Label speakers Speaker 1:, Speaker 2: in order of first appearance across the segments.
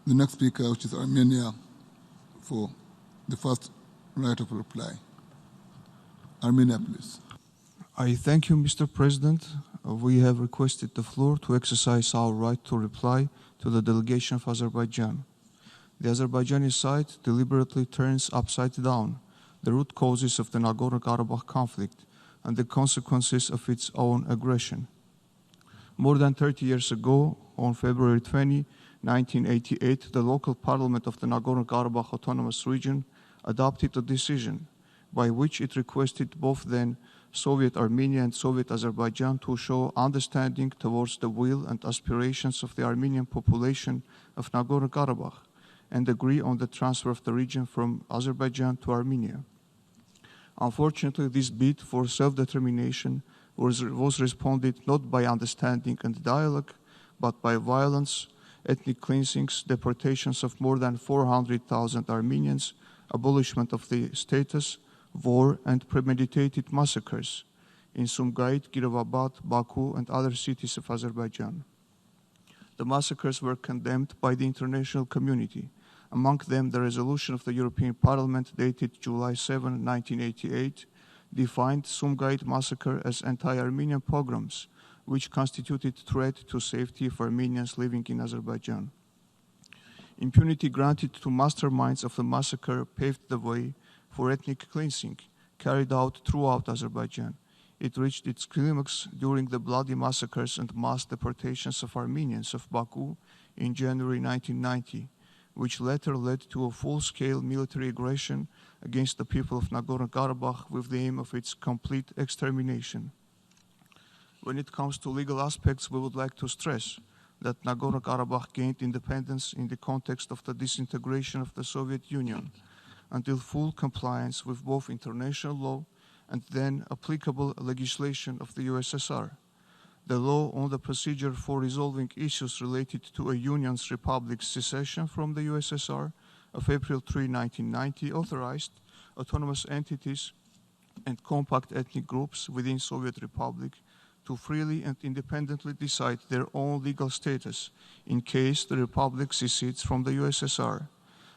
Speaker 1: the next speaker, which is Armenia, for the first right of reply. Armenia, please.
Speaker 2: I thank you, Mr. President. We have requested the floor to exercise our right to reply to the delegation of Azerbaijan. The Azerbaijani side deliberately turns upside down the root causes of the Nagorno-Karabakh conflict and the consequences of its own aggression. More than 30 years ago, on February 20, 1988, the local parliament of the Nagorno-Karabakh Autonomous Region adopted a decision by which it requested both then Soviet Armenia and Soviet Azerbaijan to show understanding towards the will and aspirations of the Armenian population of Nagorno-Karabakh and agree on the transfer of the region from Azerbaijan to Armenia. Unfortunately, this bid for self-determination was responded not by understanding and dialogue, but by violence, ethnic cleansings, deportations of more than 400,000 Armenians, abolishment of the status, war, and premeditated massacres in Sumgait, Kirovabad, Baku, and other cities of Azerbaijan. The massacres were condemned by the international community, among them the resolution of the European Parliament dated July 7, 1988, defined Sumgait massacre as anti-Armenian pogroms, which constituted threat to safety of Armenians living in Azerbaijan. Impunity granted to masterminds of the massacre paved the way for ethnic cleansing carried out throughout Azerbaijan. It reached its climax during the bloody massacres and mass deportations of Armenians of Baku in January 1990, which later led to a full-scale military aggression against the people of Nagorno-Karabakh with the aim of its complete extermination. When it comes to legal aspects, we would like to stress that Nagorno-Karabakh gained independence in the context of the disintegration of the Soviet Union until full compliance with both international law and then applicable legislation of the USSR. The law on the procedure for resolving issues related to a Union's Republic's secession from the USSR of April 3, 1990 authorized autonomous entities and compact ethnic groups within Soviet Republic to freely and independently decide their own legal status in case the Republic secedes from the USSR.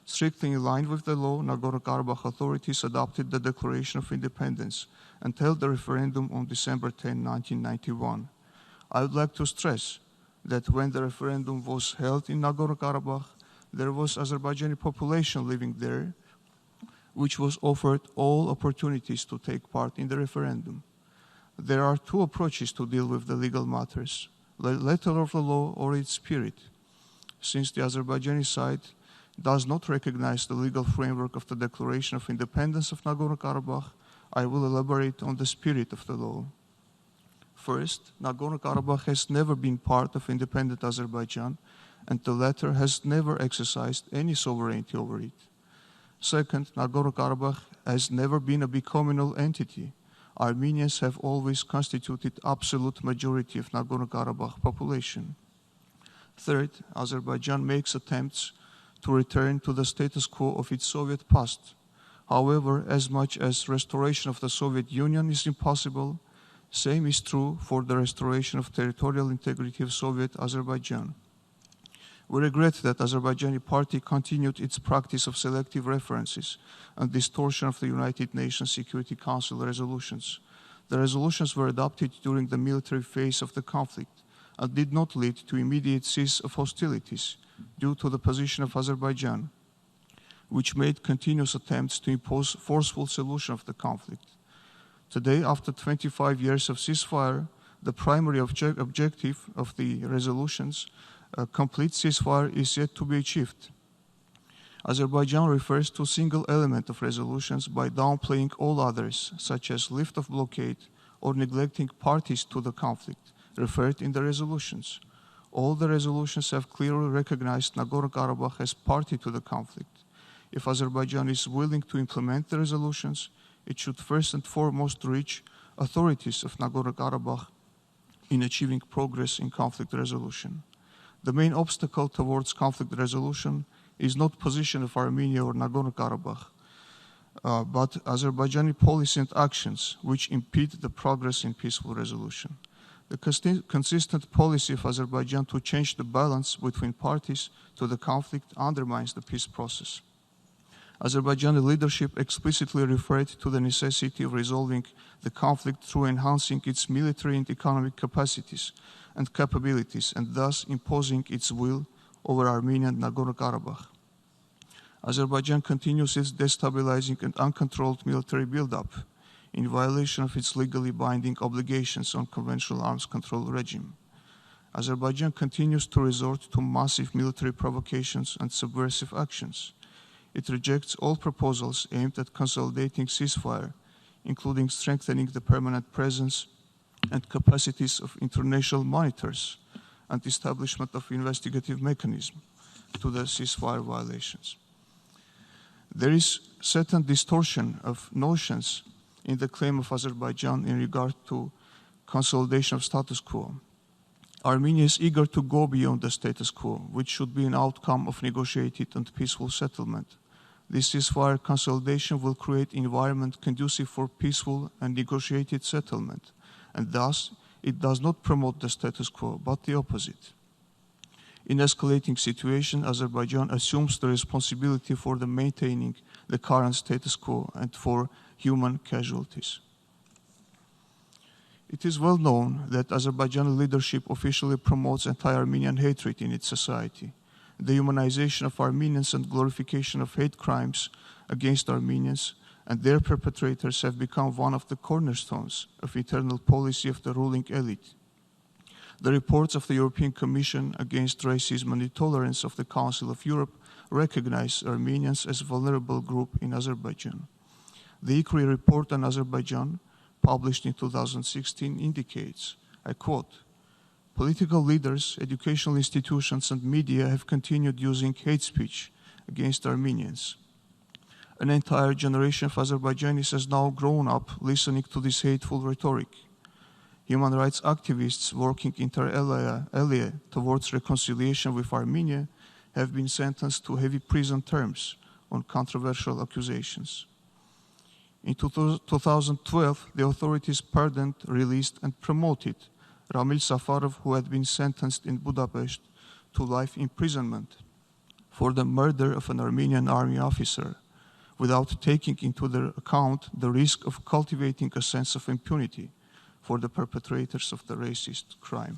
Speaker 2: Strictly in line with the law, Nagorno-Karabakh authorities adopted the Declaration of Independence and held the referendum on December 10, 1991. I would like to stress that when the referendum was held in Nagorno-Karabakh, there was Azerbaijani population living there, which was offered all opportunities to take part in the referendum. There are two approaches to deal with the legal matters, the letter of the law or its spirit. Since the Azerbaijani side does not recognize the legal framework of the Declaration of Independence of Nagorno-Karabakh, I will elaborate on the spirit of the law. First, Nagorno-Karabakh has never been part of independent Azerbaijan, and the latter has never exercised any sovereignty over it. Second, Nagorno-Karabakh has never been a bicommunal entity. Armenians have always constituted absolute majority of Nagorno-Karabakh population. Third, Azerbaijan makes attempts to return to the status quo of its Soviet past. However, as much as restoration of the Soviet Union is impossible, same is true for the restoration of territorial integrity of Soviet Azerbaijan. We regret that Azerbaijani party continued its practice of selective references and distortion of the United Nations Security Council resolutions. The resolutions were adopted during the military phase of the conflict and did not lead to immediate cease of hostilities due to the position of Azerbaijan, which made continuous attempts to impose forceful solution of the conflict. Today, after 25 years of ceasefire, the primary objective of the resolutions, a complete ceasefire, is yet to be achieved. Azerbaijan refers to a single element of resolutions by downplaying all others, such as lift of blockade or neglecting parties to the conflict, referred in the resolutions. All the resolutions have clearly recognized Nagorno-Karabakh as party to the conflict. If Azerbaijan is willing to implement the resolutions, it should first and foremost reach authorities of Nagorno-Karabakh in achieving progress in conflict resolution. The main obstacle towards conflict resolution is not position of Armenia or Nagorno-Karabakh, but Azerbaijani policy and actions which impede the progress in peaceful resolution. The consistent policy of Azerbaijan to change the balance between parties to the conflict undermines the peace process. Azerbaijani leadership explicitly referred to the necessity of resolving the conflict through enhancing its military and economic capacities and capabilities, and thus imposing its will over Armenia and Nagorno-Karabakh. Azerbaijan continues its destabilizing and uncontrolled military buildup in violation of its legally binding obligations on conventional arms control regime. Azerbaijan continues to resort to massive military provocations and subversive actions. It rejects all proposals aimed at consolidating ceasefire, including strengthening the permanent presence and capacities of international monitors and establishment of investigative mechanisms to the ceasefire violations. There is certain distortion of notions in the claim of Azerbaijan in regard to consolidation of status quo. Armenia is eager to go beyond the status quo, which should be an outcome of negotiated and peaceful settlement. This ceasefire consolidation will create an environment conducive for peaceful and negotiated settlement, and thus it does not promote the status quo, but the opposite. In escalating situation, Azerbaijan assumes the responsibility for the maintaining the current status quo and for human casualties. It is well known that Azerbaijani leadership officially promotes anti-Armenian hatred in its society. The humanization of Armenians and glorification of hate crimes against Armenians and their perpetrators have become one of the cornerstones of internal policy of the ruling elite. The reports of the European Commission against Racism and Intolerance of the Council of Europe recognize Armenians as a vulnerable group in Azerbaijan. The ICRI report on Azerbaijan, published in 2016, indicates, I quote, "Political leaders, educational institutions, and media have continued using hate speech against Armenians. An entire generation of Azerbaijanis has now grown up listening to this hateful rhetoric. Human rights activists working inter alia towards reconciliation with Armenia have been sentenced to heavy prison terms on controversial accusations. In 2012, the authorities pardoned, released, and promoted Ramil Safarov, who had been sentenced in Budapest to life imprisonment for the murder of an Armenian army officer, without taking into account the risk of cultivating a sense of impunity for the perpetrators of the racist crime."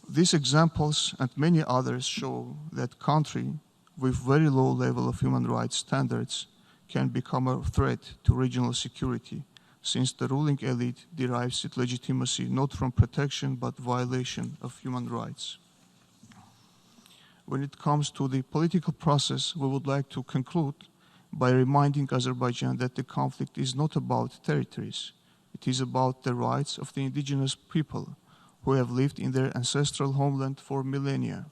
Speaker 2: These examples and many others show that country with very low level of human rights standards can become a threat to regional security, since the ruling elite derives its legitimacy not from protection but violation of human rights. When it comes to the political process, we would like to conclude by reminding Azerbaijan that the conflict is not about territories. It is about the rights of the indigenous people who have lived in their ancestral homeland for millennia.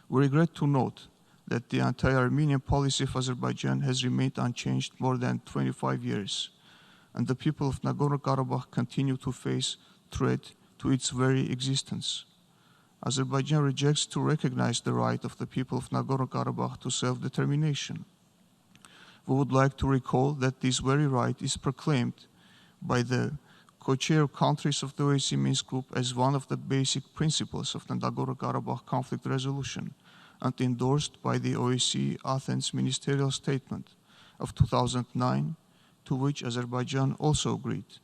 Speaker 2: We regret to note that the anti-Armenian policy of Azerbaijan has remained unchanged more than 25 years, and the people of Nagorno-Karabakh continue to face threat to its very existence. Azerbaijan rejects to recognize the right of the people of Nagorno-Karabakh to self-determination. We would like to recall that this very right is proclaimed by the co-chair countries of the OSCE Minsk Group as one of the basic principles of the Nagorno-Karabakh conflict resolution and endorsed by the OSCE Athens Ministerial Statement of 2009, to which Azerbaijan also agreed.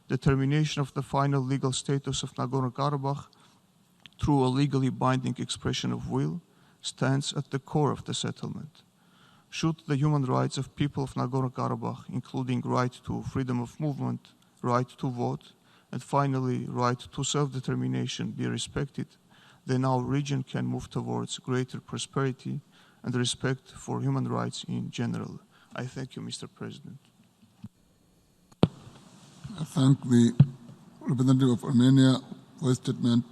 Speaker 2: Determination of the final legal status of Nagorno-Karabakh through a legally binding expression of will stands at the core of the settlement. Should the human rights of people of Nagorno-Karabakh, including right to freedom of movement, right to vote, and finally right to self-determination be respected, then our region can move towards greater prosperity and respect for human rights in general. I thank you, Mr. President.
Speaker 1: I thank the representative of Armenia for his statement.